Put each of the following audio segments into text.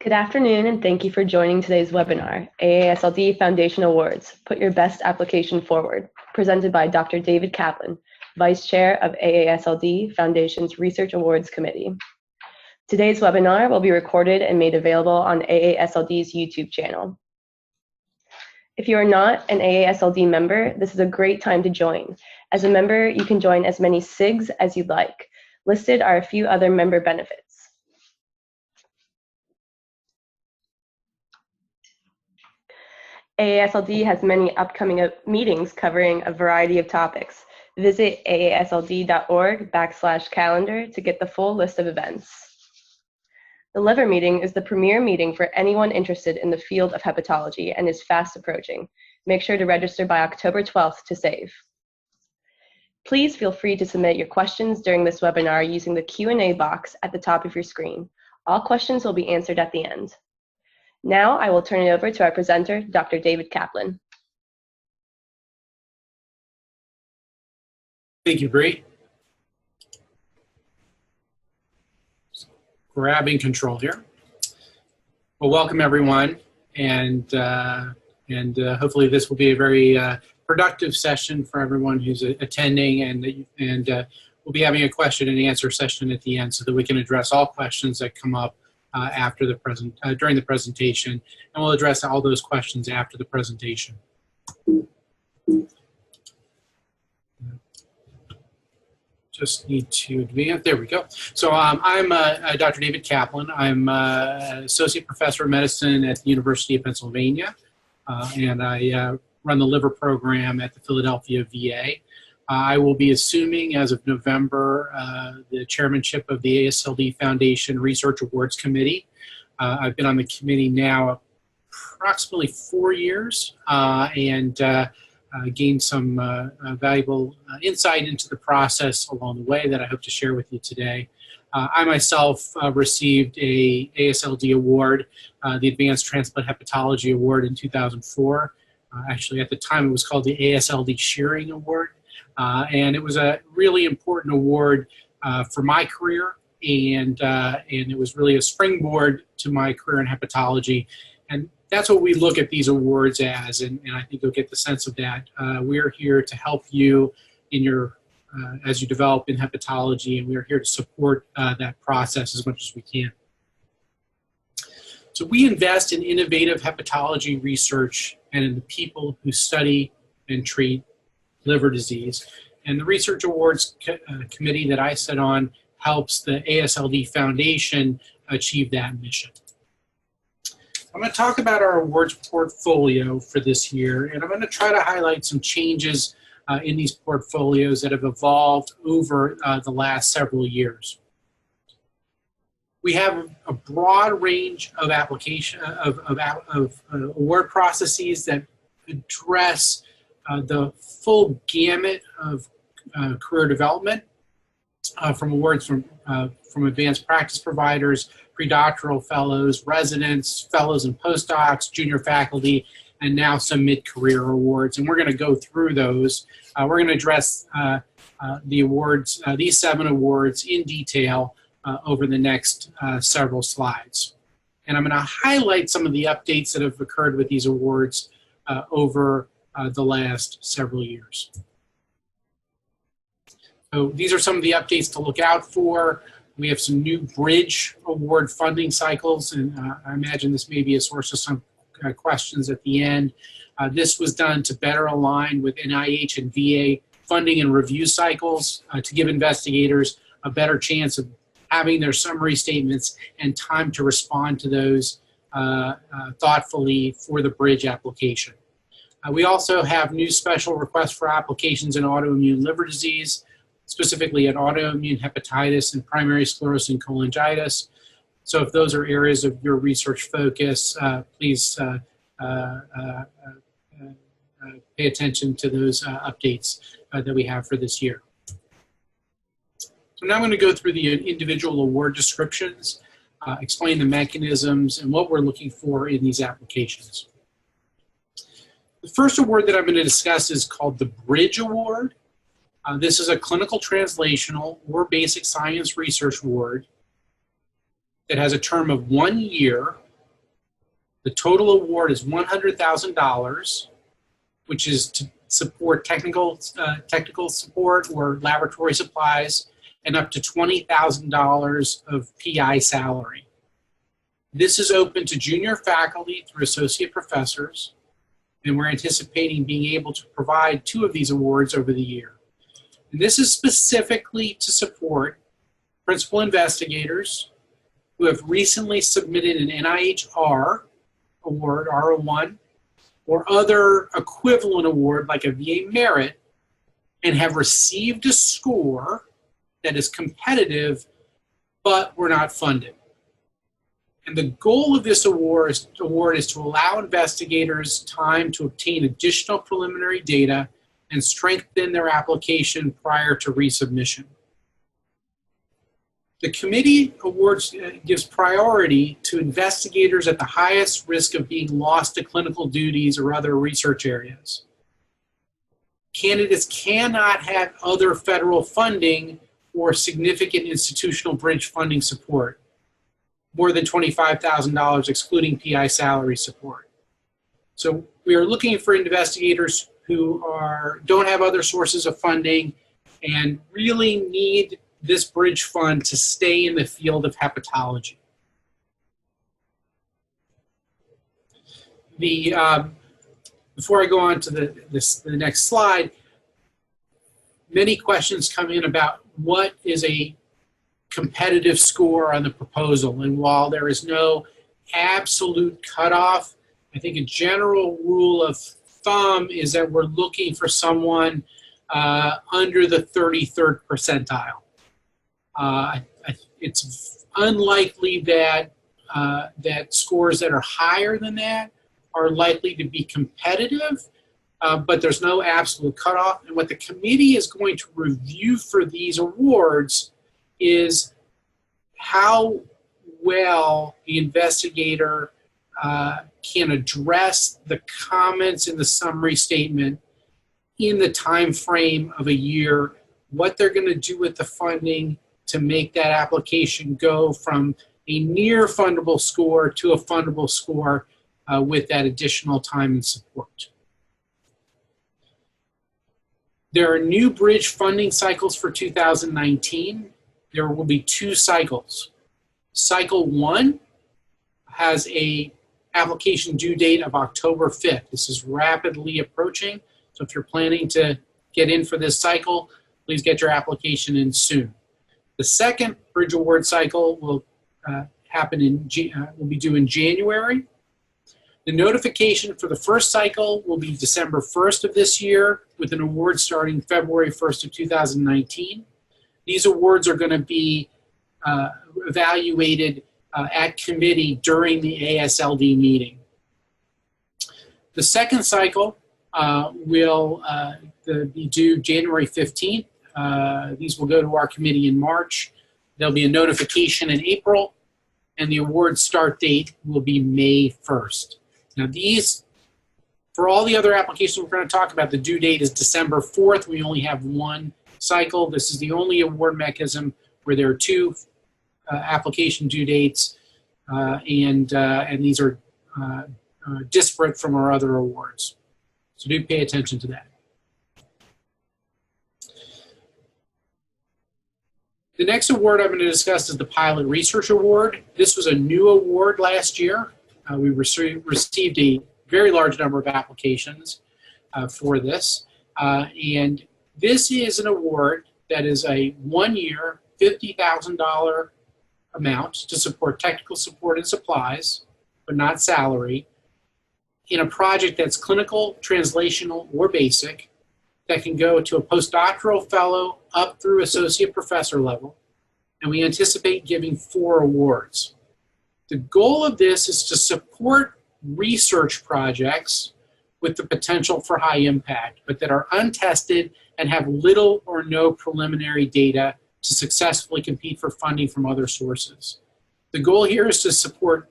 Good afternoon, and thank you for joining today's webinar, AASLD Foundation Awards, Put Your Best Application Forward, presented by Dr. David Kaplan, Vice Chair of AASLD Foundation's Research Awards Committee. Today's webinar will be recorded and made available on AASLD's YouTube channel. If you are not an AASLD member, this is a great time to join. As a member, you can join as many SIGs as you'd like. Listed are a few other member benefits. AASLD has many upcoming meetings covering a variety of topics. Visit aasld.org/calendar to get the full list of events. The Liver meeting is the premier meeting for anyone interested in the field of hepatology and is fast approaching. Make sure to register by October 12th to save. Please feel free to submit your questions during this webinar using the Q&A box at the top of your screen. All questions will be answered at the end. Now I will turn it over to our presenter, Dr. David Kaplan. Thank you, Bree. Grabbing control here. Well, welcome everyone, and hopefully this will be a very productive session for everyone who's attending, and we'll be having a question and answer session at the end so that we can address all questions that come up after the during the presentation, and we'll address all those questions after the presentation. Just need to advance. There we go. So I'm Dr. David Kaplan. I'm Associate Professor of Medicine at the University of Pennsylvania, and I run the liver program at the Philadelphia VA. I will be assuming as of November the chairmanship of the AASLD Foundation Research Awards Committee. I've been on the committee now approximately 4 years and gained some valuable insight into the process along the way that I hope to share with you today. I myself received a AASLD award, the Advanced Transplant Hepatology Award in 2004. Actually, at the time, it was called the AASLD Shearing Award. And it was a really important award for my career, and it was really a springboard to my career in hepatology. And that's what we look at these awards as, and I think you'll get the sense of that. We're here to help you in your as you develop in hepatology, and we're here to support that process as much as we can. So we invest in innovative hepatology research and in the people who study and treat liver disease. And the Research Awards Committee that I sit on helps the AASLD Foundation achieve that mission. I'm going to talk about our awards portfolio for this year, and I'm going to try to highlight some changes in these portfolios that have evolved over the last several years. We have a broad range of award processes that address the full gamut of career development, from awards from advanced practice providers, pre-doctoral fellows, residents, fellows and postdocs, junior faculty, and now some mid-career awards. And we're going to go through those. We're going to address the awards, these 7 awards in detail over the next several slides. And I'm going to highlight some of the updates that have occurred with these awards over the last several years. So these are some of the updates to look out for. We have some new bridge award funding cycles, and I imagine this may be a source of some questions at the end. This was done to better align with NIH and VA funding and review cycles to give investigators a better chance of having their summary statements and time to respond to those thoughtfully for the bridge application. We also have new special requests for applications in autoimmune liver disease, specifically in autoimmune hepatitis and primary sclerosing cholangitis. So if those are areas of your research focus, please pay attention to those updates that we have for this year. So now I'm going to go through the individual award descriptions, explain the mechanisms and what we're looking for in these applications. The first award that I'm going to discuss is called the Bridge Award. This is a clinical translational or basic science research award that has a term of 1 year The total award is $100,000, which is to support technical support or laboratory supplies, and up to $20,000 of PI salary. This is open to junior faculty through associate professors, and we're anticipating being able to provide 2 of these awards over the year. And this is specifically to support principal investigators who have recently submitted an NIHR award, R01, or other equivalent award like a VA merit, and have received a score that is competitive but were not funded. And the goal of this award is to allow investigators time to obtain additional preliminary data and strengthen their application prior to resubmission. The committee awards gives priority to investigators at the highest risk of being lost to clinical duties or other research areas. Candidates cannot have other federal funding or significant institutional bridge funding support, more than $25,000 excluding PI salary support. So we are looking for investigators who don't have other sources of funding and really need this bridge fund to stay in the field of hepatology. Before I go on to the next slide, many questions come in about what is a competitive score on the proposal. And while there is no absolute cutoff, I think a general rule of thumb is that we're looking for someone under the 33rd percentile. It's unlikely that that scores that are higher than that are likely to be competitive, but there's no absolute cutoff. And what the committee is going to review for these awards is how well the investigator can address the comments in the summary statement in the time frame of a year, what they're going to do with the funding to make that application go from a near fundable score to a fundable score with that additional time and support. There are new bridge funding cycles for 2019. There will be 2 cycles. Cycle 1 has a application due date of October 5th. This is rapidly approaching, so if you're planning to get in for this cycle, please get your application in soon. The second bridge award cycle will will be due in January. The notification for the first cycle will be December 1st of this year, with an award starting February 1st of 2019. These awards are going to be evaluated at committee during the AASLD meeting. The second cycle will be due January 15th. These will go to our committee in March. There'll be a notification in April, and the award start date will be May 1st. Now these, for all the other applications we're going to talk about, the due date is December 4th. We only have 1 cycle. This is the only award mechanism where there are 2 application due dates, and these are disparate from our other awards. So do pay attention to that. The next award I'm going to discuss is the Pilot Research Award. This was a new award last year. We received a very large number of applications for this. And this is an award that is a 1-year, $50,000 amount to support technical support and supplies, but not salary, in a project that's clinical, translational, or basic, that can go to a postdoctoral fellow up through associate professor level, and we anticipate giving 4 awards. The goal of this is to support research projects with the potential for high impact, but that are untested and have little or no preliminary data to successfully compete for funding from other sources. The goal here is to support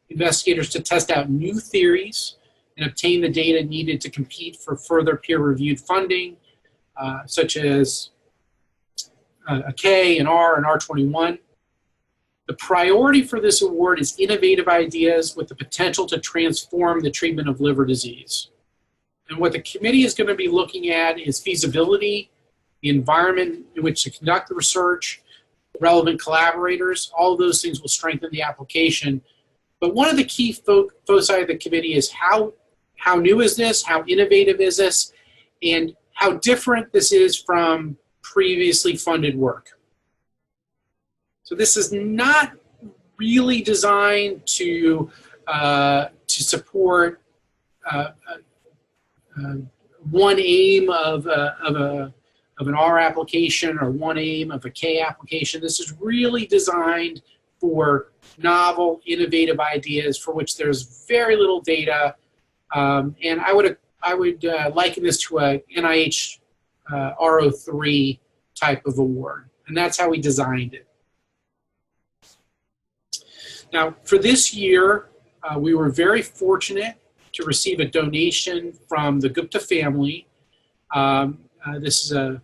investigators to test out new theories and obtain the data needed to compete for further peer-reviewed funding, such as a K, an R, and R21. The priority for this award is innovative ideas with the potential to transform the treatment of liver disease. And what the committee is going to be looking at is feasibility, the environment in which to conduct the research, relevant collaborators. All of those things will strengthen the application. But one of the key foci of the committee is how new is this, how innovative is this, and how different this is from previously funded work. So this is not really designed to support one aim of an R application or one aim of a K application. This is really designed for novel, innovative ideas for which there's very little data, and I would liken this to a NIH R03 type of award, and that's how we designed it. Now, for this year, we were very fortunate to receive a donation from the Gupta family. This is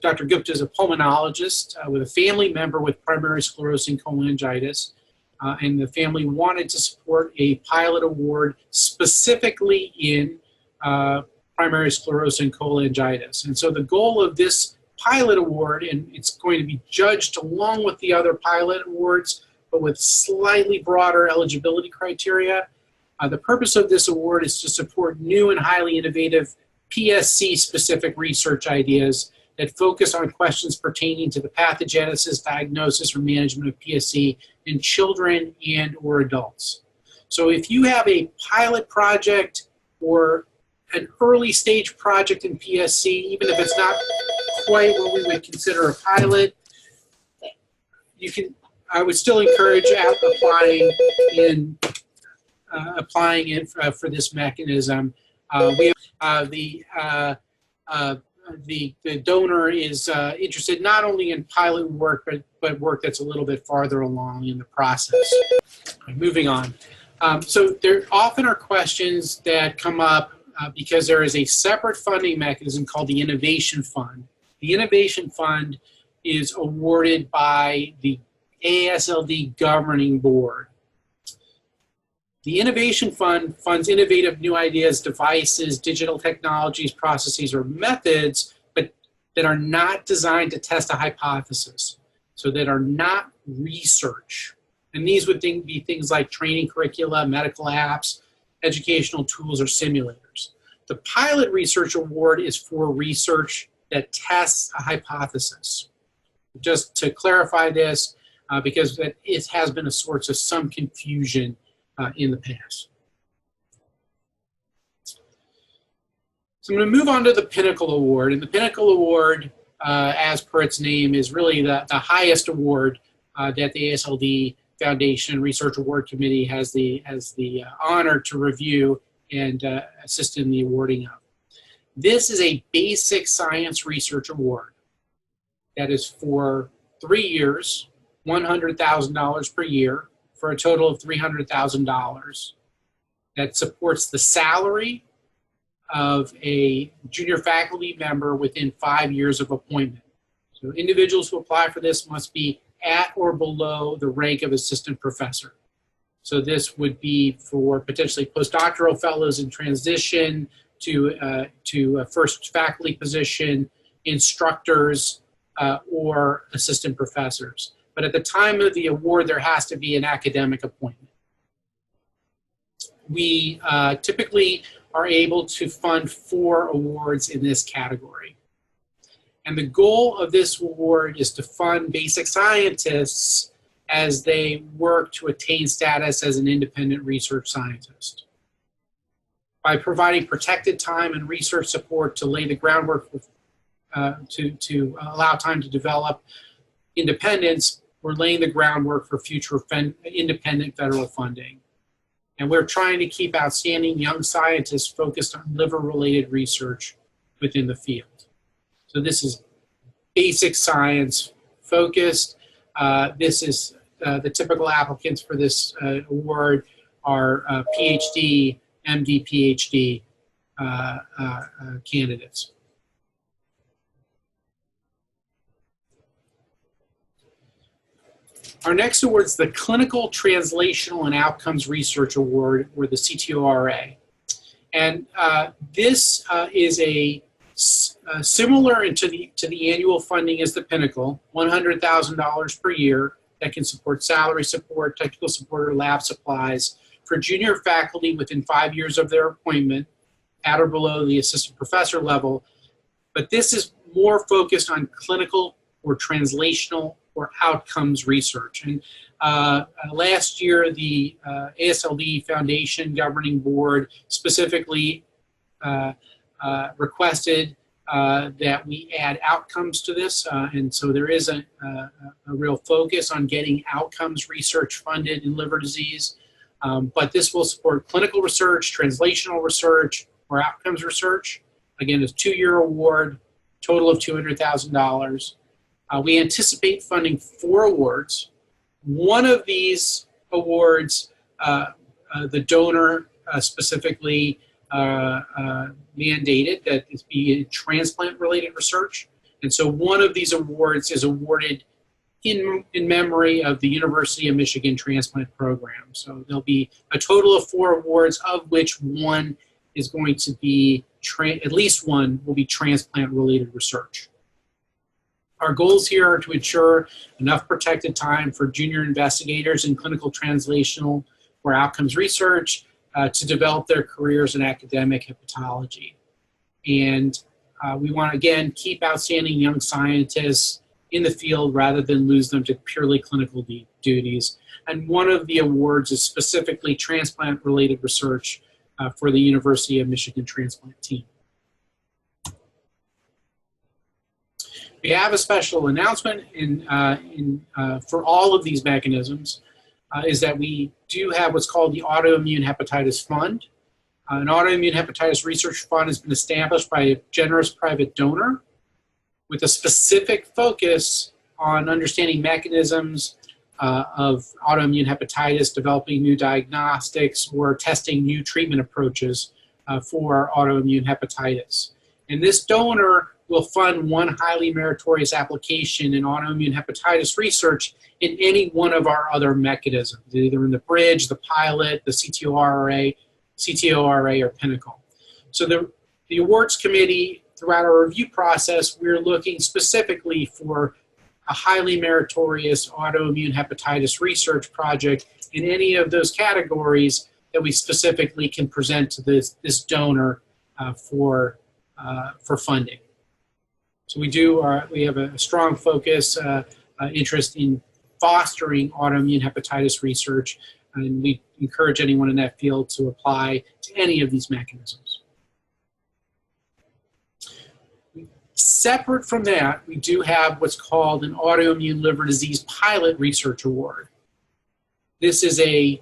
Dr. Gupta is a pulmonologist with a family member with primary sclerosing cholangitis, and the family wanted to support a pilot award specifically in primary sclerosing cholangitis. And so the goal of this pilot award, and it's going to be judged along with the other pilot awards, but with slightly broader eligibility criteria. The purpose of this award is to support new and highly innovative PSC-specific research ideas that focus on questions pertaining to the pathogenesis, diagnosis, or management of PSC in children and or adults. So if you have a pilot project or an early stage project in PSC, even if it's not quite what we would consider a pilot, I would still encourage applying it for this mechanism. The donor is interested not only in pilot work, but work that's a little bit farther along in the process. Moving on. So there often are questions that come up because there is a separate funding mechanism called the Innovation Fund. The Innovation Fund is awarded by the AASLD Governing Board. The Innovation Fund funds innovative new ideas, devices, digital technologies, processes, or methods, but that are not designed to test a hypothesis, so that are not research. And these would be things like training curricula, medical apps, educational tools, or simulators. The Pilot Research Award is for research that tests a hypothesis. Just to clarify this, because it has been a source of some confusion in the past. So I'm going to move on to the Pinnacle Award. And the Pinnacle Award, as per its name, is really the highest award that the AASLD Foundation Research Award Committee has the honor to review and assist in the awarding of. This is a basic science research award that is for 3 years, $100,000 per year, for a total of $300,000 that supports the salary of a junior faculty member within 5 years of appointment. So individuals who apply for this must be at or below the rank of assistant professor. So this would be for potentially postdoctoral fellows in transition to a first faculty position, instructors, or assistant professors. But at the time of the award, there has to be an academic appointment. We typically are able to fund 4 awards in this category. And the goal of this award is to fund basic scientists as they work to attain status as an independent research scientist. By providing protected time and research support to lay the groundwork to allow time to develop independence, we're laying the groundwork for future independent federal funding. And we're trying to keep outstanding young scientists focused on liver-related research within the field. So this is basic science focused. This is the typical applicants for this award are PhD, MD, PhD candidates. Our next award is the Clinical Translational and Outcomes Research Award, or the CTORA. And this is similar to the annual funding as the Pinnacle, $100,000 per year that can support salary support, technical support, or lab supplies for junior faculty within 5 years of their appointment, at or below the assistant professor level. But this is more focused on clinical or translational or outcomes research. And last year, the AASLD Foundation Governing Board specifically requested that we add outcomes to this. And so there is a real focus on getting outcomes research funded in liver disease. But this will support clinical research, translational research, or outcomes research. Again, it's a 2-year award, total of $200,000. We anticipate funding 4 awards. One of these awards, the donor specifically mandated that it be transplant-related research. And so one of these awards is awarded in memory of the University of Michigan Transplant Program. So there'll be a total of 4 awards, of which one is going to be, at least one will be transplant-related research. Our goals here are to ensure enough protected time for junior investigators in clinical translational or outcomes research to develop their careers in academic hepatology. And we want to, again, keep outstanding young scientists in the field rather than lose them to purely clinical duties. And one of the awards is specifically transplant-related research for the University of Michigan transplant team. We have a special announcement for all of these mechanisms, is that we do have what's called the Autoimmune Hepatitis Fund. An Autoimmune Hepatitis Research Fund has been established by a generous private donor with a specific focus on understanding mechanisms of autoimmune hepatitis, developing new diagnostics, or testing new treatment approaches for autoimmune hepatitis. And this donor will fund one highly meritorious application in autoimmune hepatitis research in any one of our other mechanisms, either in the bridge, the pilot, the CTORA, or Pinnacle. So the awards committee, throughout our review process, we're looking specifically for a highly meritorious autoimmune hepatitis research project in any of those categories that we specifically can present to this donor for funding. So we have a strong focus, interest in fostering autoimmune hepatitis research, and we encourage anyone in that field to apply to any of these mechanisms. Separate from that, we do have what's called an Autoimmune Liver Disease Pilot Research Award. This is a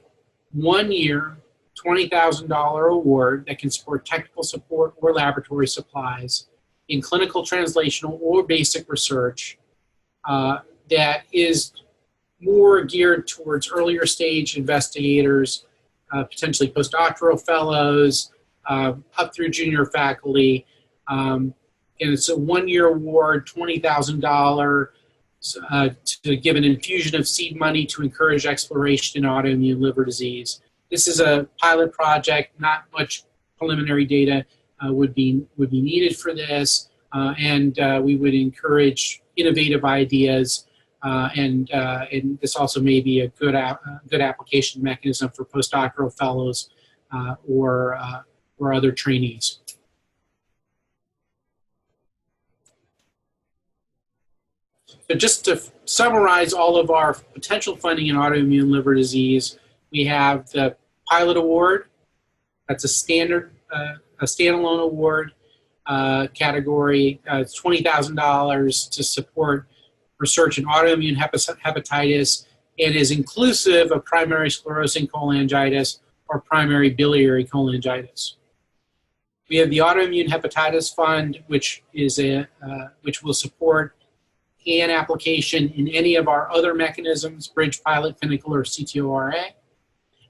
1-year, $20,000 award that can support technical support or laboratory supplies in clinical, translational, or basic research that is more geared towards earlier stage investigators, potentially postdoctoral fellows, up through junior faculty. And it's a 1-year award, $20,000 to give an infusion of seed money to encourage exploration in autoimmune liver disease. This is a pilot project. Not much preliminary data would be needed for this, and we would encourage innovative ideas, and this also may be a good application mechanism for postdoctoral fellows or other trainees. So just to summarize all of our potential funding in autoimmune liver disease, we have the pilot award. That's a standard, a standalone award category. It's $20,000 to support research in autoimmune hepatitis and is inclusive of primary sclerosing cholangitis or primary biliary cholangitis. We have the Autoimmune Hepatitis Fund, which will support an application in any of our other mechanisms, Bridge, Pilot, Pinnacle, or CTORA.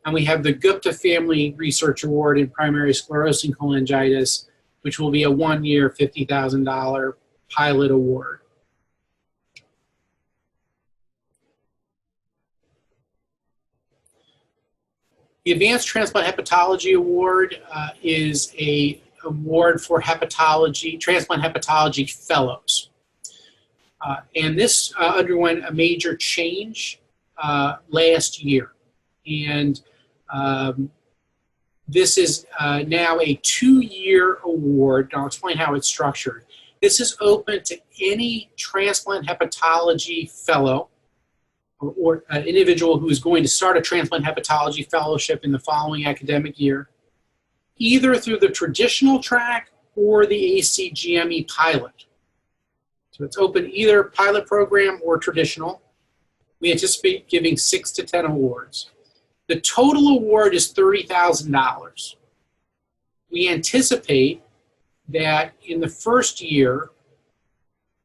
And we have the Gupta Family Research Award in primary sclerosing cholangitis, which will be a 1-year, $50,000 pilot award. The Advanced Transplant Hepatology Award is an award for hepatology, transplant hepatology fellows. And this underwent a major change last year. And this is now a 2-year award. I'll explain how it's structured. This is open to any transplant hepatology fellow or an individual who is going to start a transplant hepatology fellowship in the following academic year, either through the traditional track or the ACGME pilot. So it's open either pilot program or traditional. We anticipate giving 6 to 10 awards. The total award is $30,000. We anticipate that in the first year,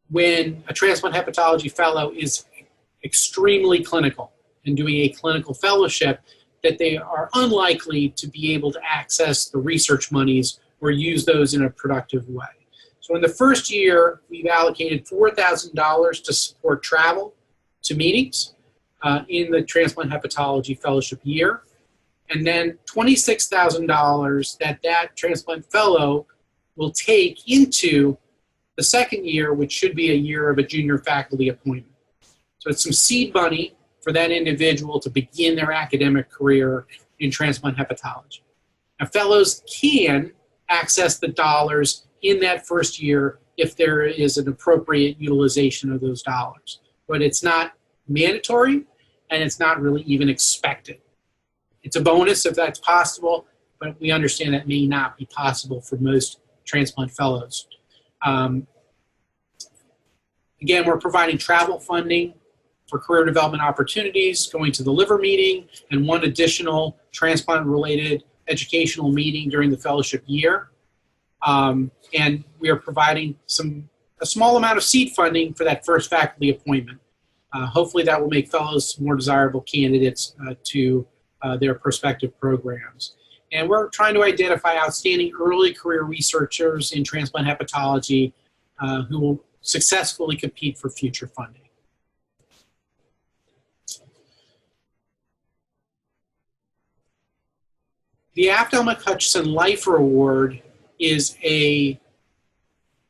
when a transplant hepatology fellow is extremely clinical and doing a clinical fellowship, that they are unlikely to be able to access the research monies or use those in a productive way. So in the first year, we've allocated $4,000 to support travel to meetings in the transplant hepatology fellowship year, and then $26,000 that transplant fellow will take into the second year, which should be a year of a junior faculty appointment. So it's some seed money for that individual to begin their academic career in transplant hepatology. Now, fellows can access the dollars in that first year if there is an appropriate utilization of those dollars. But it's not mandatory, and it's not really even expected. It's a bonus if that's possible, but we understand that may not be possible for most transplant fellows. Again, we're providing travel funding for career development opportunities, going to the liver meeting, and one additional transplant-related educational meeting during the fellowship year. And we are providing a small amount of seed funding for that first faculty appointment. Hopefully that will make fellows more desirable candidates to their prospective programs. And we're trying to identify outstanding early career researchers in transplant hepatology who will successfully compete for future funding. The Abt Hutchinson Lifer Award is an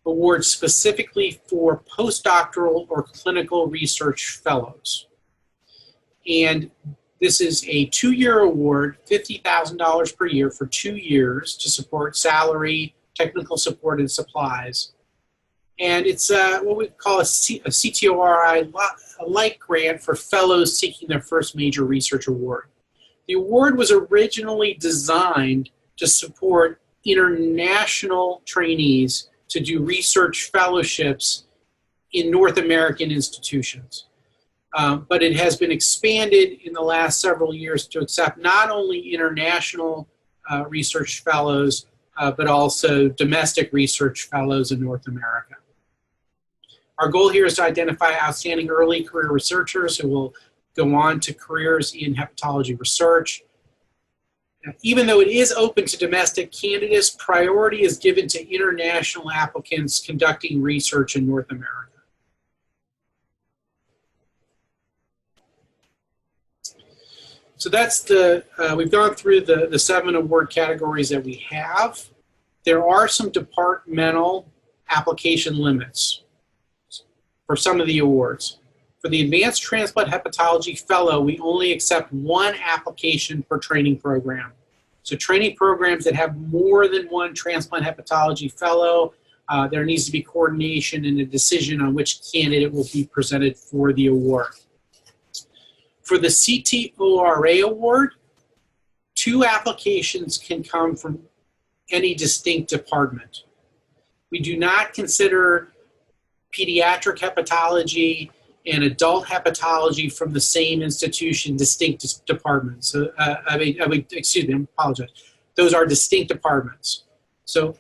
award specifically for postdoctoral or clinical research fellows. And this is a 2-year award, $50,000 per year for 2 years to support salary, technical support, and supplies. And it's what we call a CTORI-like grant for fellows seeking their first major research award. The award was originally designed to support international trainees to do research fellowships in North American institutions. But it has been expanded in the last several years to accept not only international research fellows, but also domestic research fellows in North America. Our goal here is to identify outstanding early career researchers who will go on to careers in hepatology research. Even though it is open to domestic candidates, priority is given to international applicants conducting research in North America. So that's we've gone through the 7 award categories that we have. There are some departmental application limits for some of the awards. For the Advanced Transplant Hepatology Fellow, we only accept 1 application per training program. So training programs that have more than 1 transplant hepatology fellow, there needs to be coordination and a decision on which candidate will be presented for the award. For the CTORA award, 2 applications can come from any distinct department. We do not consider pediatric hepatology and adult hepatology from the same institution distinct departments. So, excuse me, I apologize. Those are distinct departments. So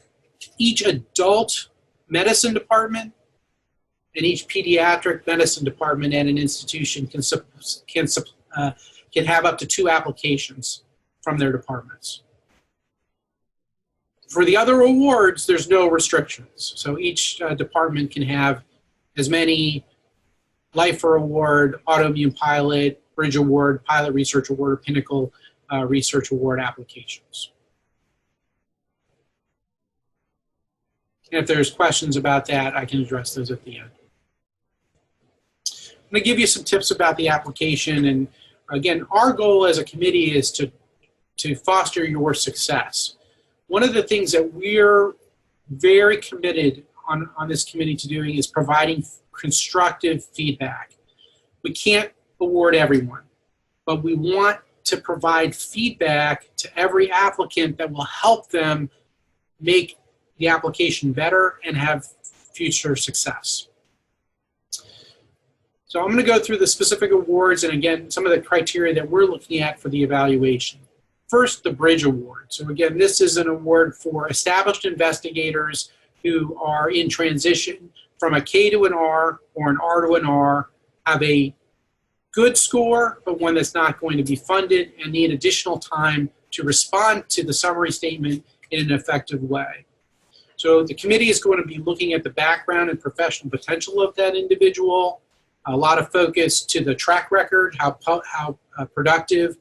each adult medicine department and each pediatric medicine department at an institution can have up to 2 applications from their departments. For the other awards, there's no restrictions. So each department can have as many Lifer Award, Autoimmune Pilot, Bridge Award, Pilot Research Award, or Pinnacle research award applications. And if there's questions about that, I can address those at the end. I'm going to give you some tips about the application. And again, our goal as a committee is to foster your success. One of the things that we're very committed on this committee to doing is providing constructive feedback. We can't award everyone, but we want to provide feedback to every applicant that will help them make the application better and have future success. So I'm going to go through the specific awards and again, some of the criteria that we're looking at for the evaluation. First, the Bridge Award. So again, this is an award for established investigators who are in transition from a K to an R or an R to an R, have a good score, but one that's not going to be funded and need additional time to respond to the summary statement in an effective way. So the committee is going to be looking at the background and professional potential of that individual, a lot of focus to the track record, how productive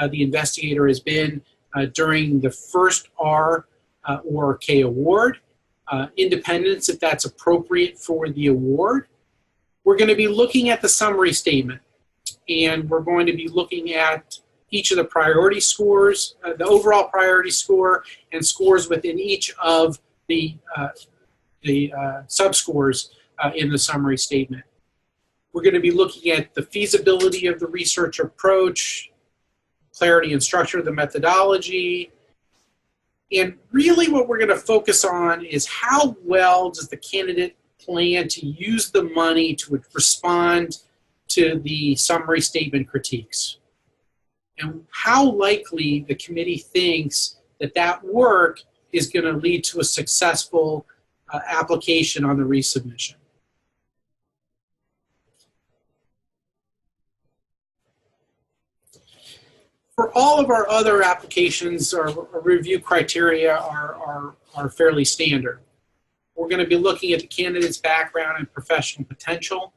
the investigator has been during the first R or K award, independence if that's appropriate for the award. We're going to be looking at the summary statement, and we're going to be looking at each of the priority scores, the overall priority score, and scores within each of the subscores in the summary statement. We're going to be looking at the feasibility of the research approach, clarity and structure of the methodology, and really what we're going to focus on is how well does the candidate plan to use the money to respond to the summary statement critiques, and how likely the committee thinks that that work is going to lead to a successful application on the resubmission. For all of our other applications, our review criteria are fairly standard. We're going to be looking at the candidate's background and professional potential,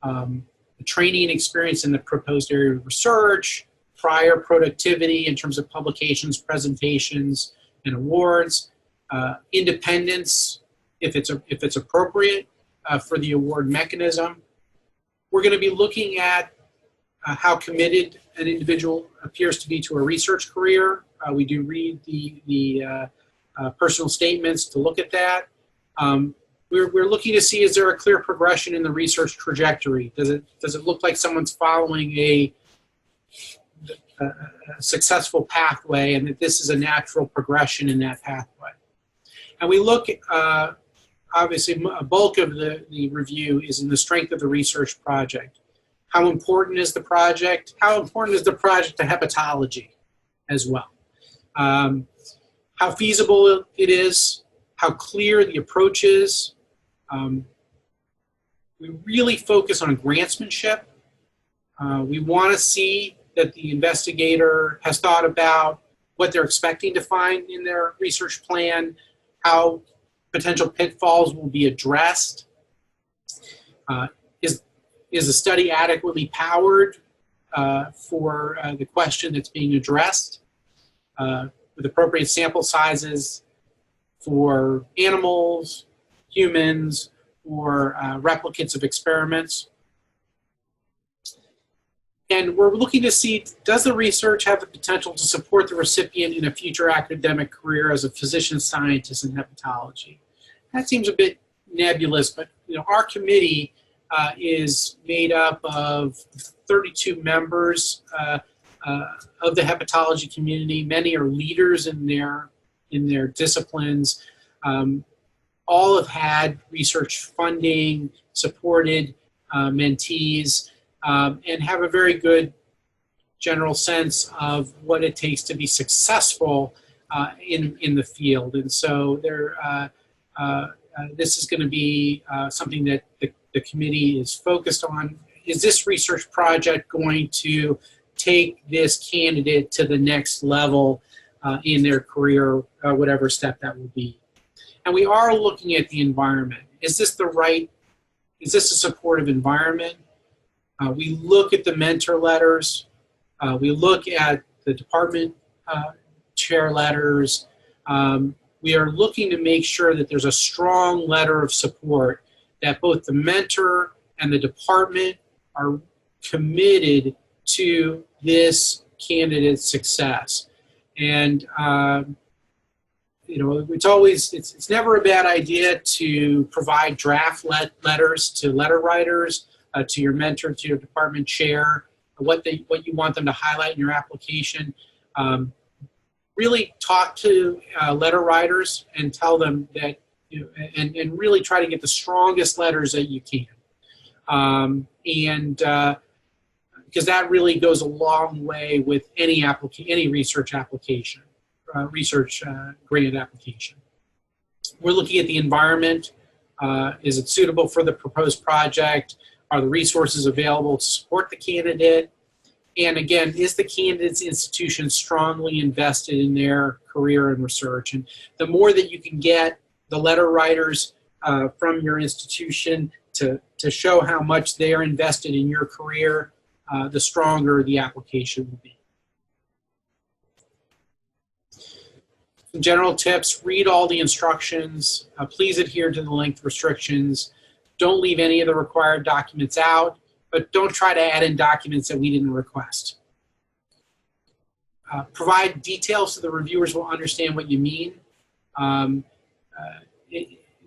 the training and experience in the proposed area of research, prior productivity in terms of publications, presentations, and awards, independence if it's appropriate for the award mechanism. We're going to be looking at how committed an individual appears to be to a research career. We do read the personal statements to look at that. We're looking to see, is there a clear progression in the research trajectory? Does it look like someone's following a successful pathway and that this is a natural progression in that pathway? And we look, obviously, a bulk of the review is in the strength of the research project. How important is the project? How important is the project to hepatology as well? How feasible it is, how clear the approach is. We really focus on grantsmanship. We want to see that the investigator has thought about what they're expecting to find in their research plan, how potential pitfalls will be addressed. Is the study adequately powered for the question that's being addressed, with appropriate sample sizes for animals, humans, or replicates of experiments? And we're looking to see, does the research have the potential to support the recipient in a future academic career as a physician scientist in hepatology? That seems a bit nebulous, but our committee is made up of 32 members of the hepatology community. Many are leaders in their disciplines. All have had research funding, supported mentees, and have a very good general sense of what it takes to be successful in the field. And so this is going to be something that the committee is focused on. Is this research project going to take this candidate to the next level in their career, whatever step that will be? And we are looking at the environment. Is this a supportive environment? We look at the mentor letters. We look at the department chair letters. We are looking to make sure that there's a strong letter of support, that both the mentor and the department are committed to this candidate's success. And you know, it's never a bad idea to provide draft letters to letter writers, to your mentor, to your department chair, what you want them to highlight in your application. Really talk to letter writers and tell them that, you know, and really try to get the strongest letters that you can. Because that really goes a long way with any research application, research grant application. We're looking at the environment. Is it suitable for the proposed project? Are the resources available to support the candidate? And again, is the candidate's institution strongly invested in their career and research? And the more that you can get the letter writers from your institution to show how much they're invested in your career, the stronger the application will be. Some general tips: read all the instructions. Please adhere to the length restrictions. Don't leave any of the required documents out, but don't try to add in documents that we didn't request. Provide details so the reviewers will understand what you mean. The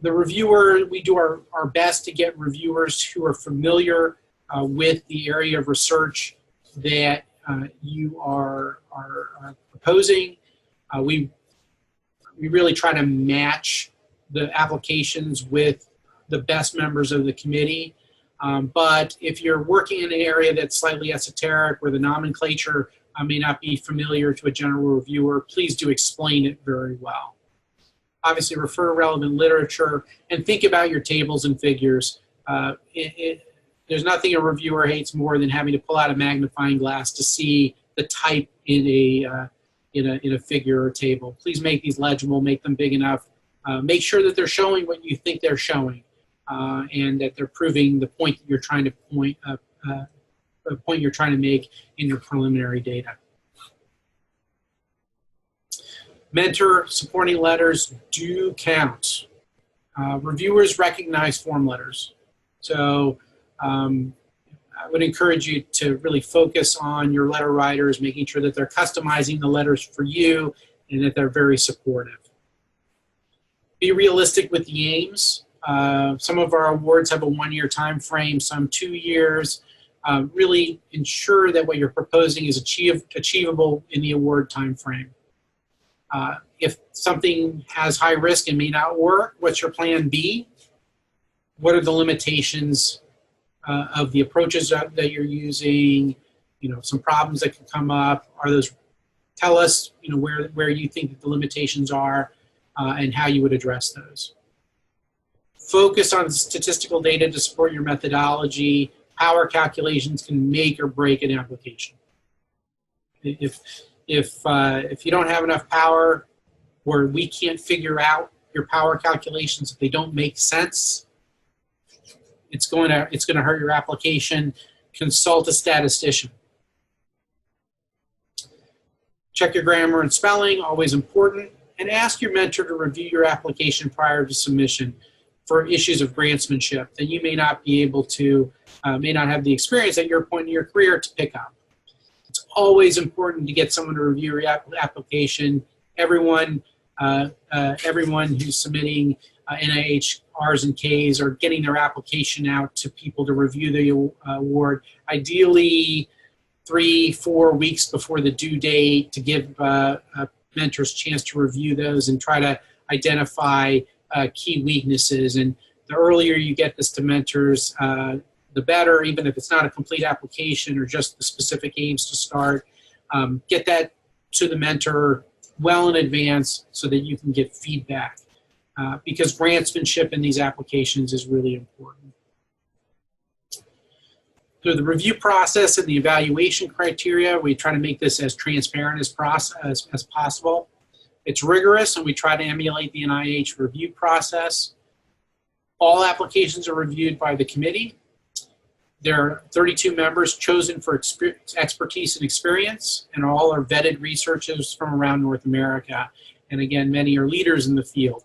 reviewer, we do our best to get reviewers who are familiar with the area of research that you are proposing. We really try to match the applications with the best members of the committee. But if you're working in an area that's slightly esoteric, where the nomenclature may not be familiar to a general reviewer, please do explain it very well. Obviously, refer to relevant literature and think about your tables and figures. There's nothing a reviewer hates more than having to pull out a magnifying glass to see the type in a figure or table. Please make these legible, make them big enough. Make sure that they're showing what you think they're showing, and that they're proving the point that you're trying to the point you're trying to make in your preliminary data. Mentor supporting letters do count. Reviewers recognize form letters. So I would encourage you to really focus on your letter writers, making sure that they're customizing the letters for you and that they're very supportive. Be realistic with the aims. Some of our awards have a 1-year time frame, some 2 years. Really ensure that what you're proposing is achievable in the award time frame. If something has high risk and may not work, what's your plan B? What are the limitations of the approaches that you're using? You know, some problems that can come up. Tell us, you know, where you think that the limitations are and how you would address those. Focus on statistical data to support your methodology. Power calculations can make or break an application. If you don't have enough power, or we can't figure out your power calculations, if they don't make sense, it's going to hurt your application. Consult a statistician. Check your grammar and spelling, always important, and ask your mentor to review your application prior to submission for issues of grantsmanship that you may not be able to, may not have the experience at your point in your career to pick up. It's always important to get someone to review your application. Everyone who's submitting NIH-Rs and Ks are getting their application out to people to review the award, ideally 3-4 weeks before the due date, to give mentors a chance to review those and try to identify key weaknesses. And the earlier you get this to mentors, the better, even if it's not a complete application or just the specific aims to start. Get that to the mentor well in advance so that you can get feedback, because grantsmanship in these applications is really important. Through the review process and the evaluation criteria, we try to make this as transparent as possible. It's rigorous, and we try to emulate the NIH review process. All applications are reviewed by the committee. There are 32 members chosen for expertise and experience, and all are vetted researchers from around North America. And again, many are leaders in the field.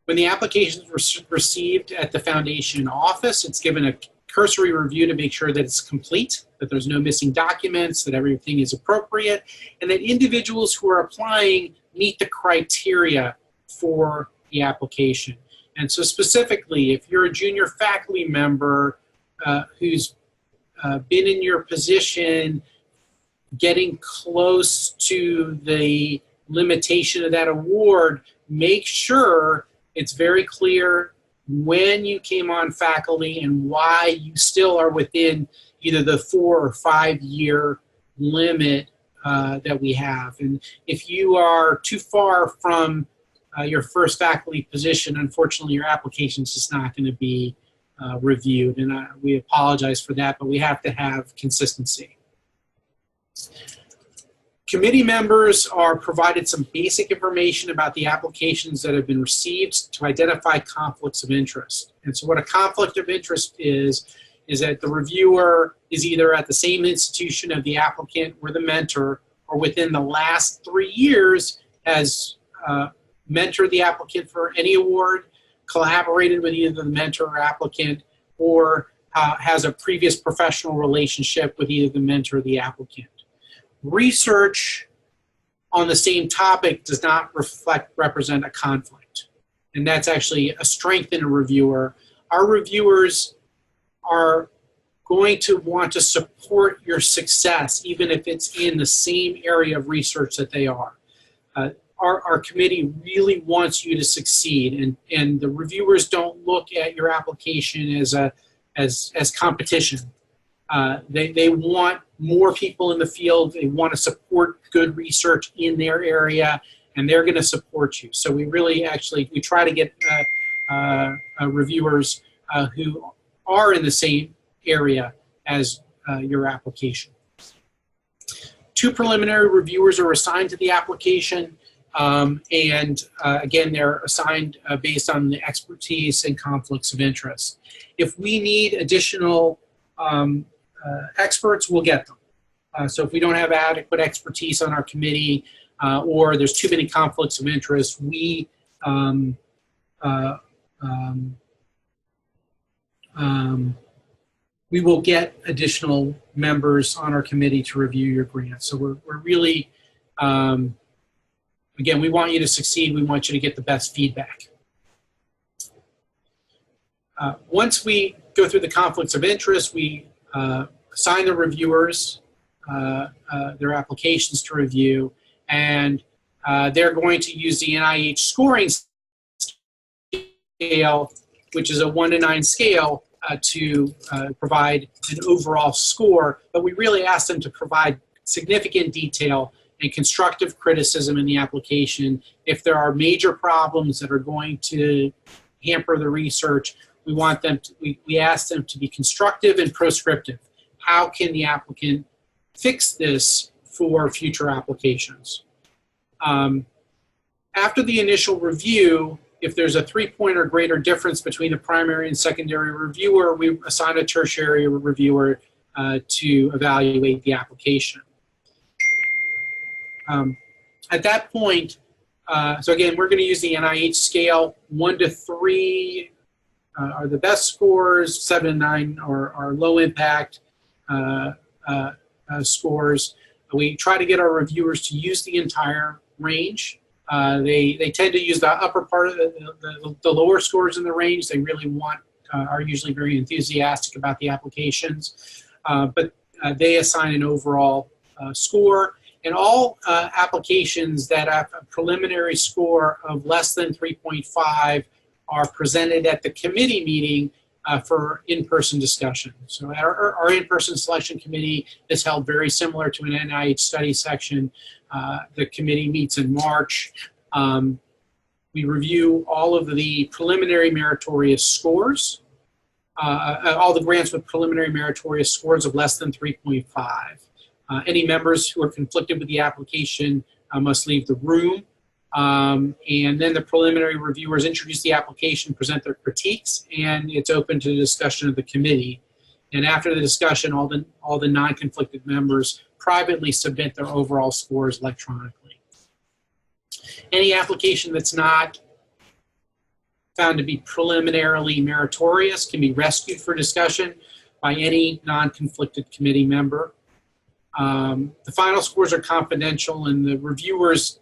When the application is received at the foundation office, it's given a cursory review to make sure that it's complete, that there's no missing documents, that everything is appropriate, and that individuals who are applying meet the criteria for the application. And so specifically, if you're a junior faculty member who's been in your position getting close to the limitation of that award, make sure it's very clear when you came on faculty and why you still are within either the 4 or 5 year limit that we have. And if you are too far from your first faculty position, unfortunately your application is just not going to be reviewed. And we apologize for that, but we have to have consistency. Committee members are provided some basic information about the applications that have been received to identify conflicts of interest. And so what a conflict of interest is that the reviewer is either at the same institution of the applicant or the mentor, or within the last 3 years has mentored the applicant for any award, collaborated with either the mentor or applicant, or has a previous professional relationship with either the mentor or the applicant. Research on the same topic does not represent a conflict, and that's actually a strength in a reviewer. Our reviewers are going to want to support your success even if it's in the same area of research that they are. Our committee really wants you to succeed, and the reviewers don't look at your application as competition. They want more people in the field. They want to support good research in their area, and they're going to support you. So we really we try to get reviewers who are in the same area as your application. 2 preliminary reviewers are assigned to the application, and again, they're assigned based on the expertise and conflicts of interest. If we need additional experts, we'll get them. So if we don't have adequate expertise on our committee, or there's too many conflicts of interest, we will get additional members on our committee to review your grant. So we're really, again, we want you to succeed. We want you to get the best feedback. Once we go through the conflicts of interest, we assign the reviewers their applications to review, and they're going to use the NIH scoring scale, which is a 1 to 9 scale, to provide an overall score, but we really ask them to provide significant detail and constructive criticism in the application. If there are major problems that are going to hamper the research, we want them to, we ask them to be constructive and proscriptive. How can the applicant fix this for future applications? After the initial review, if there's a 3-point or greater difference between the primary and secondary reviewer, we assign a tertiary reviewer to evaluate the application. At that point, so again, we're going to use the NIH scale. 1 to 3 are the best scores, 7 and 9 are low impact scores. We try to get our reviewers to use the entire range. They tend to use the upper part of the lower scores in the range. They really are usually very enthusiastic about the applications, but they assign an overall score. And all applications that have a preliminary score of less than 3.5 are presented at the committee meeting for in-person discussion. So our in-person selection committee is held very similar to an NIH study section. The committee meets in March. We review all of the preliminary meritorious scores, all the grants with preliminary meritorious scores of less than 3.5. Any members who are conflicted with the application must leave the room. And then the preliminary reviewers introduce the application, present their critiques, and it's open to discussion of the committee. And after the discussion, all the non-conflicted members privately submit their overall scores electronically. Any application that's not found to be preliminarily meritorious can be rescued for discussion by any non-conflicted committee member. The final scores are confidential, and the reviewers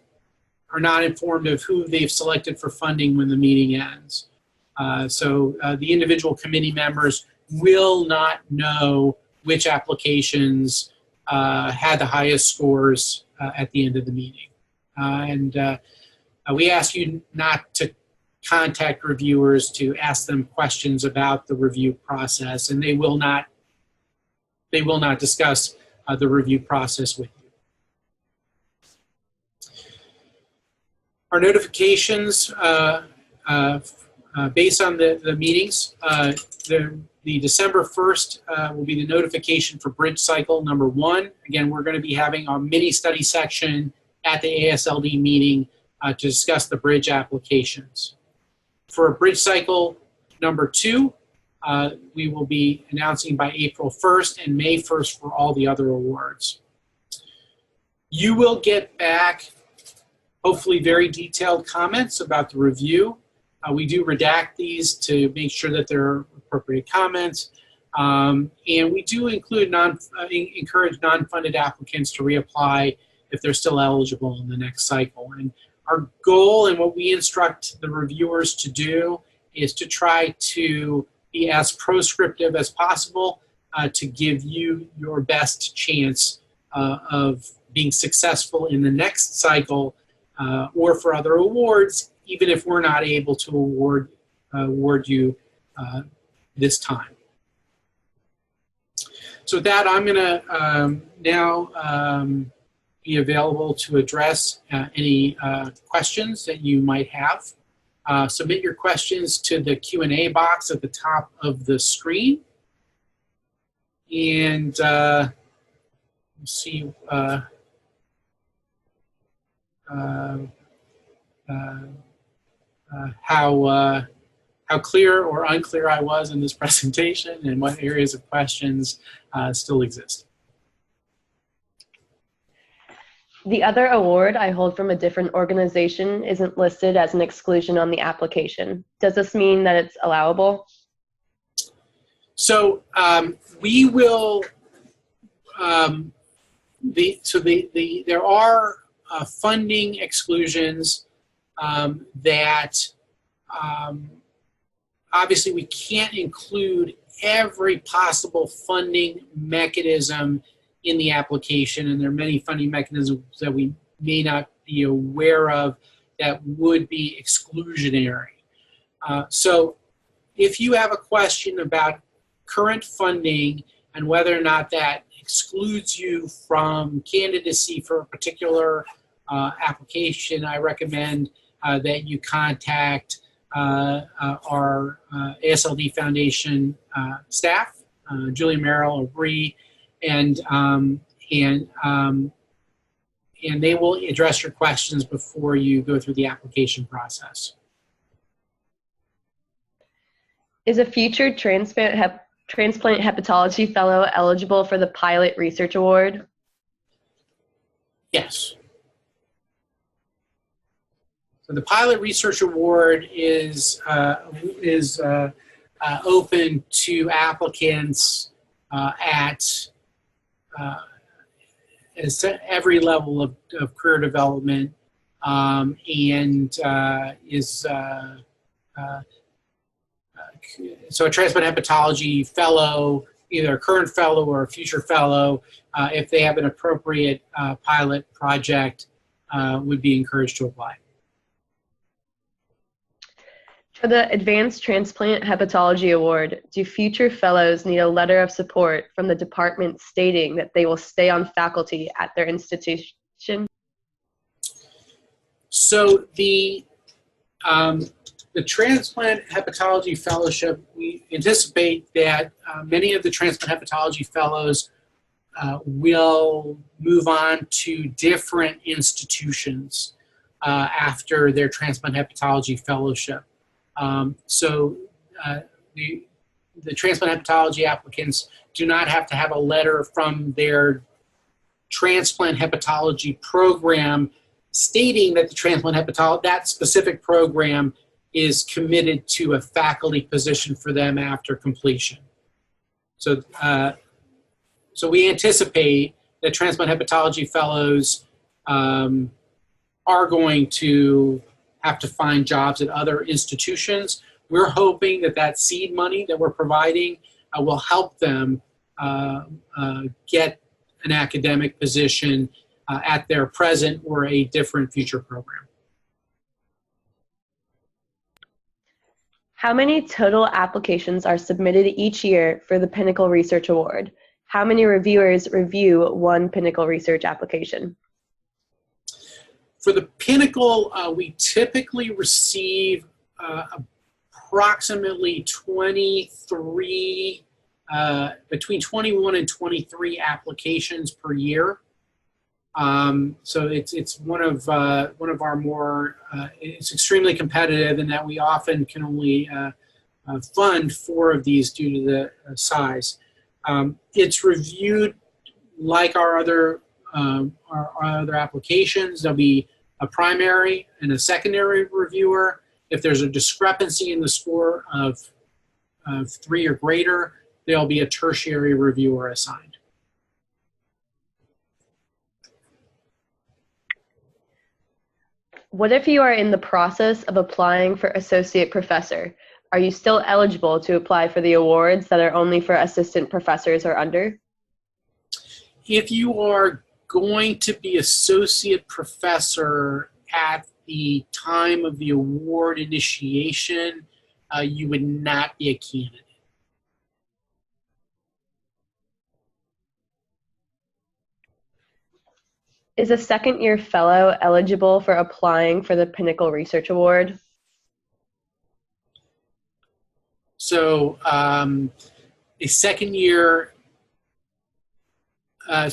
are not informed of who they've selected for funding when the meeting ends. So the individual committee members will not know which applications had the highest scores at the end of the meeting. We ask you not to contact reviewers to ask them questions about the review process, and they will not discuss the review process with you. Our notifications based on the meetings, the December 1st will be the notification for bridge cycle number 1. Again, we're going to be having our mini study section at the AASLD meeting to discuss the bridge applications. For bridge cycle number 2, we will be announcing by April 1st and May 1st for all the other awards. You will get back hopefully very detailed comments about the review. We do redact these to make sure that they're appropriate comments. And we do include encourage non-funded applicants to reapply if they're still eligible in the next cycle. And our goal and what we instruct the reviewers to do is to try to be as proscriptive as possible to give you your best chance of being successful in the next cycle or for other awards, even if we're not able to award you this time. So with that, I'm going to now be available to address any questions that you might have. Submit your questions to the Q&A box at the top of the screen. And we'll see how clear or unclear I was in this presentation and what areas of questions still exist. The other award I hold from a different organization isn't listed as an exclusion on the application. Does this mean that it's allowable? So we will, there are funding exclusions that obviously we can't include every possible funding mechanism in the application, and there are many funding mechanisms that we may not be aware of that would be exclusionary. So if you have a question about current funding and whether or not that excludes you from candidacy for a particular application, I recommend that you contact our AASLD Foundation staff, Julia Merrill or Bree, and they will address your questions before you go through the application process. Is a future transplant hepatology fellow eligible for the Pilot Research Award? Yes. So the Pilot Research Award is open to applicants at every level of career development, and is so a transplant hepatology fellow, either a current fellow or a future fellow, if they have an appropriate pilot project, would be encouraged to apply. For the Advanced Transplant Hepatology Award, do future fellows need a letter of support from the department stating that they will stay on faculty at their institution? So the Transplant Hepatology Fellowship, we anticipate that many of the transplant hepatology fellows will move on to different institutions. after their transplant hepatology fellowship. So the transplant hepatology applicants do not have to have a letter from their transplant hepatology program stating that the transplant hepatology, that specific program is committed to a faculty position for them after completion. So, so we anticipate that transplant hepatology fellows are going to have to find jobs at other institutions. We're hoping that that seed money that we're providing will help them get an academic position at their present or a different future program. How many total applications are submitted each year for the Pinnacle Research Award? How many reviewers review one Pinnacle Research application? For the Pinnacle, we typically receive approximately 23, between 21 and 23 applications per year. So it's one of our more, it's extremely competitive in that we often can only fund 4 of these due to the size. It's reviewed like our other applications. There'll be a primary and a secondary reviewer. If there's a discrepancy in the score of 3 or greater, there'll be a tertiary reviewer assigned. What if you are in the process of applying for associate professor? Are you still eligible to apply for the awards that are only for assistant professors or under? If you are going to be associate professor at the time of the award initiation, you would not be a candidate. Is a second-year fellow eligible for applying for the Pinnacle Research Award? So a second-year, a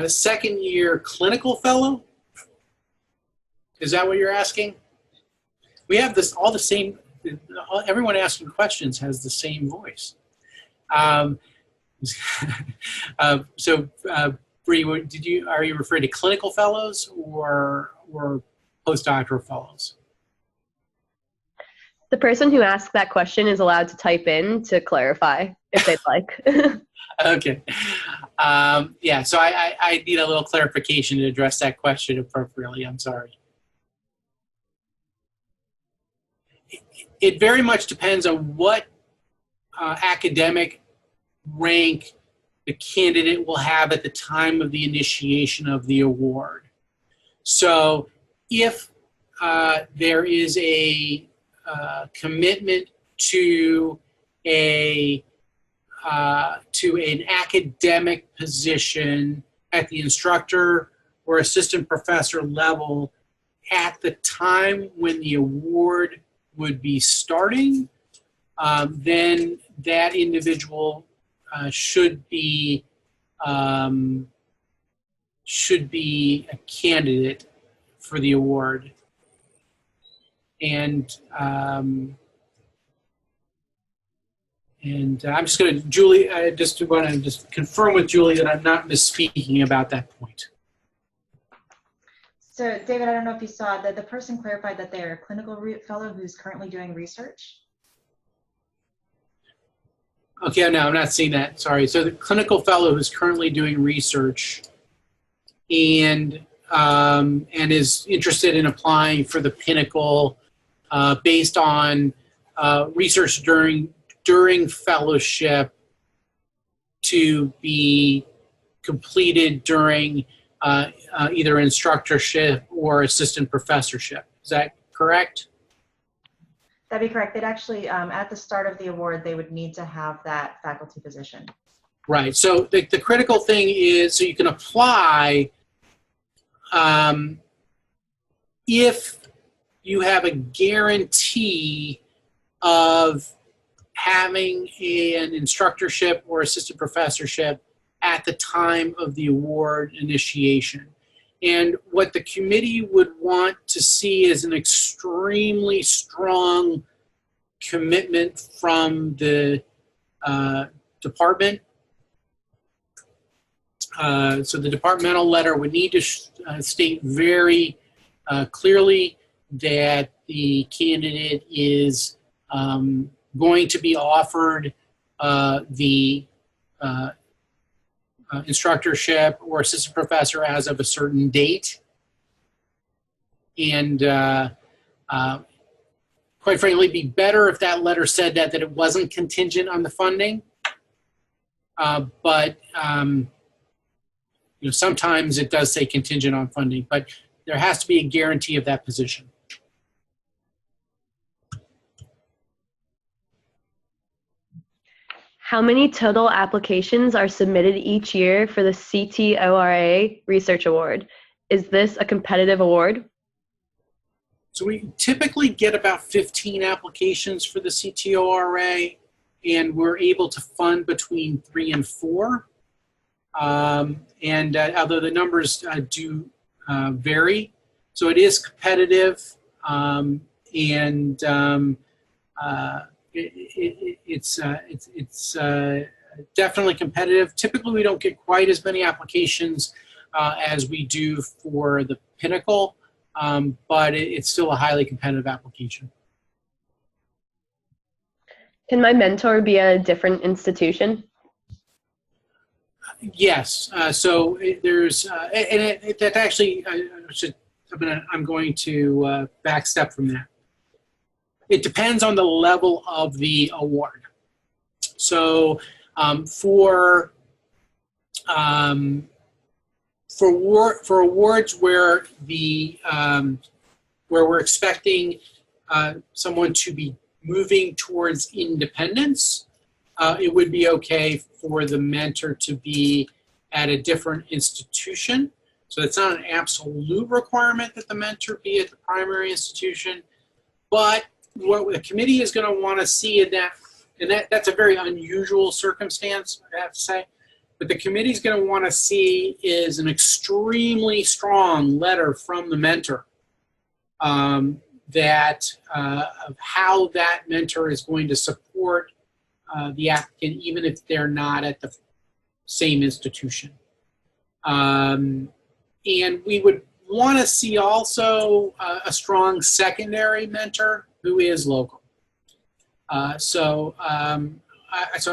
second-year clinical fellow. Is that what you're asking? We have this all the same. Everyone asking questions has the same voice. Bree, are you referring to clinical fellows or postdoctoral fellows? The person who asked that question is allowed to type in to clarify if they'd like. Okay. Yeah, so I need a little clarification to address that question appropriately. I'm sorry. It very much depends on what academic rank the candidate will have at the time of the initiation of the award. So if there is a commitment to an academic position at the instructor or assistant professor level at the time when the award would be starting, then that individual should be a candidate for the award. And I'm just going to, Julie, I just want to just confirm with Julie that I'm not misspeaking about that point. So, David, I don't know if you saw that the person clarified that they're a clinical fellow who's currently doing research. Okay, no, I'm not seeing that. Sorry. So the clinical fellow who's currently doing research and is interested in applying for the Pinnacle based on research during fellowship to be completed during either instructorship or assistant professorship. Is that correct? That'd be correct. They'd actually, at the start of the award, they would need to have that faculty position. Right. So the critical thing is, so you can apply if you have a guarantee of having an instructorship or assistant professorship at the time of the award initiation. And what the committee would want to see is an extremely strong commitment from the department. So the departmental letter would need to state very clearly that the candidate is going to be offered the instructorship or assistant professor as of a certain date. And quite frankly, it'd be better if that letter said that it wasn't contingent on the funding. But you know, sometimes it does say contingent on funding, but there has to be a guarantee of that position. How many total applications are submitted each year for the CTORA Research Award? Is this a competitive award? So we typically get about 15 applications for the CTORA, and we're able to fund between 3 and 4. Although the numbers do vary, so it is competitive, it's definitely competitive. Typically, we don't get quite as many applications as we do for the Pinnacle, but it's still a highly competitive application. Can my mentor be at a different institution? Yes. So there's, that actually, I'm going to backstep from that. It depends on the level of the award. So for awards where the where we're expecting someone to be moving towards independence, it would be okay for the mentor to be at a different institution. So it's not an absolute requirement that the mentor be at the primary institution, but what the committee is going to want to see in that, and that's a very unusual circumstance, I have to say, but the committee is going to want to see is an extremely strong letter from the mentor of how that mentor is going to support the applicant, even if they're not at the same institution. And we would want to see also a strong secondary mentor who is local. So I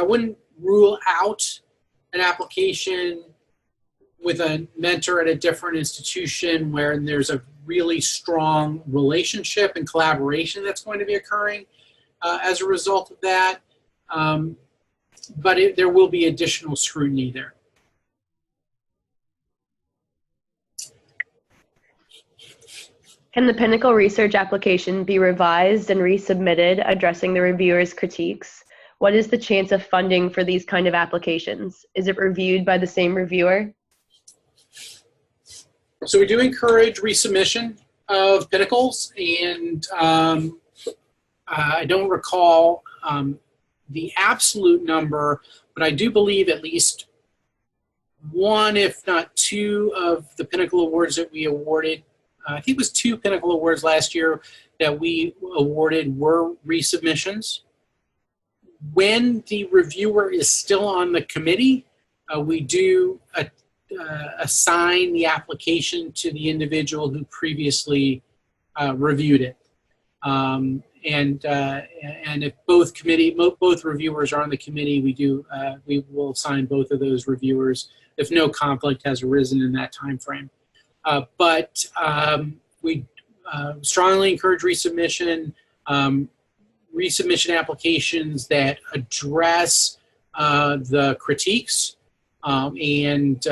wouldn't rule out an application with a mentor at a different institution where there's a really strong relationship and collaboration that's going to be occurring as a result of that. But there will be additional scrutiny there. Can the Pinnacle research application be revised and resubmitted addressing the reviewer's critiques? What is the chance of funding for these kind of applications? Is it reviewed by the same reviewer? So we do encourage resubmission of Pinnacles, and I don't recall the absolute number, but I do believe at least one, if not two, of the Pinnacle Awards that we awarded, I think it was 2 Pinnacle Awards last year that we awarded were resubmissions. When the reviewer is still on the committee, we do assign the application to the individual who previously reviewed it. And if both reviewers are on the committee, we will assign both of those reviewers if no conflict has arisen in that time frame. But we strongly encourage resubmission. Resubmission applications that address the critiques and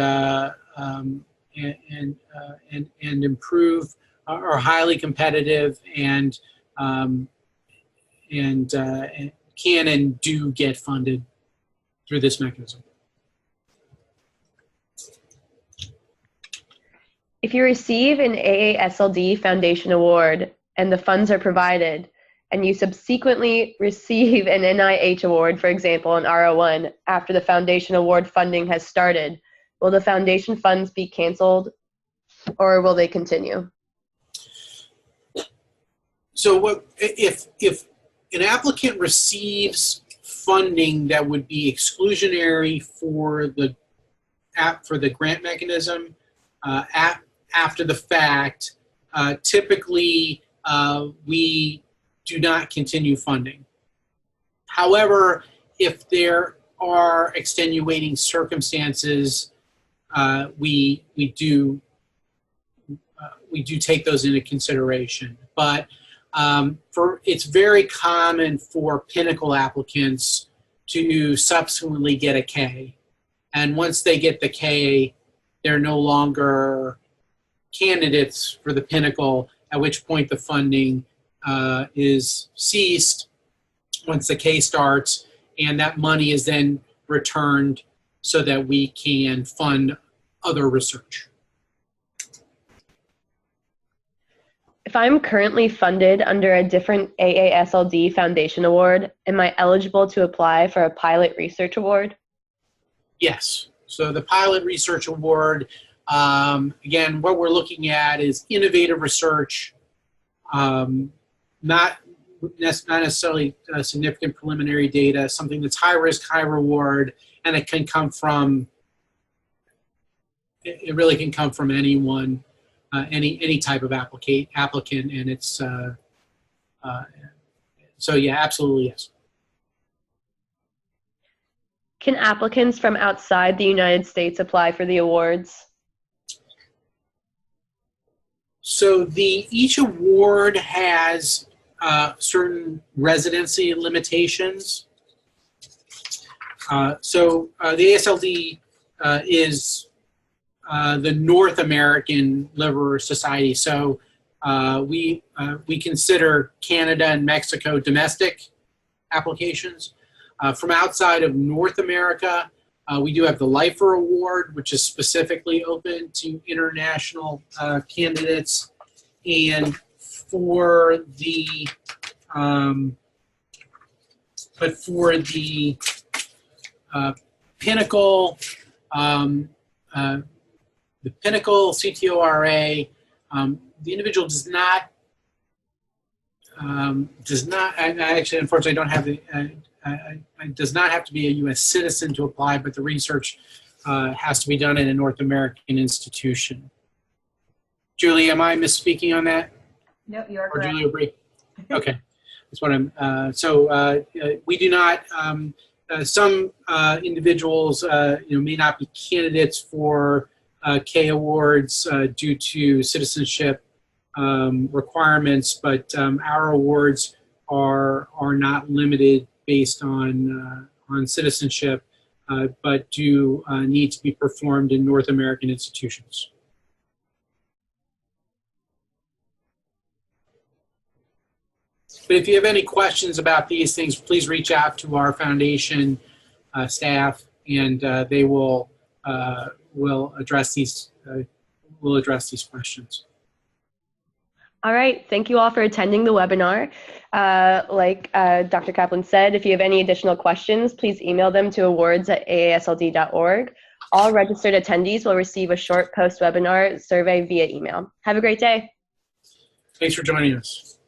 improve, are highly competitive and can and do get funded through this mechanism. If you receive an AASLD Foundation award and the funds are provided, and you subsequently receive an NIH award, for example, an R01, after the foundation award funding has started, will the foundation funds be canceled or will they continue? So what if an applicant receives funding that would be exclusionary for the grant mechanism after the fact, typically we do not continue funding. However, if there are extenuating circumstances, we do take those into consideration. But it's very common for Pinnacle applicants to subsequently get a K. And once they get the K, they're no longer candidates for the Pinnacle, at which point the funding is ceased once the K starts, and that money is then returned so that we can fund other research. If I'm currently funded under a different AASLD Foundation award, am I eligible to apply for a pilot research award? Yes. So the pilot research award, again, what we're looking at is innovative research, not necessarily significant preliminary data, something that's high risk, high reward, and it can come from, it really can come from anyone, any type of applicant, and it's, so yeah, absolutely yes. Can applicants from outside the United States apply for the awards? So each award has certain residency limitations. So the AASLD is the North American Liver Society. So we consider Canada and Mexico domestic applications. From outside of North America, we do have the Lifer Award, which is specifically open to international candidates. And for the, Pinnacle, the Pinnacle CTORA, the individual does not, I actually, unfortunately, don't have the, does not have to be a U.S. citizen to apply, but the research has to be done in a North American institution. Julie, am I misspeaking on that? No, you are or correct. Julie agree? Okay, that's what I'm. We do not. Some individuals, may not be candidates for K awards due to citizenship requirements, but our awards are not limited based on citizenship, but do need to be performed in North American institutions. But if you have any questions about these things, please reach out to our foundation staff, and they will address these questions. All right, thank you all for attending the webinar. Like Dr. Kaplan said, if you have any additional questions, please email them to awards@aasld.org. All registered attendees will receive a short post-webinar survey via email. Have a great day. Thanks for joining us.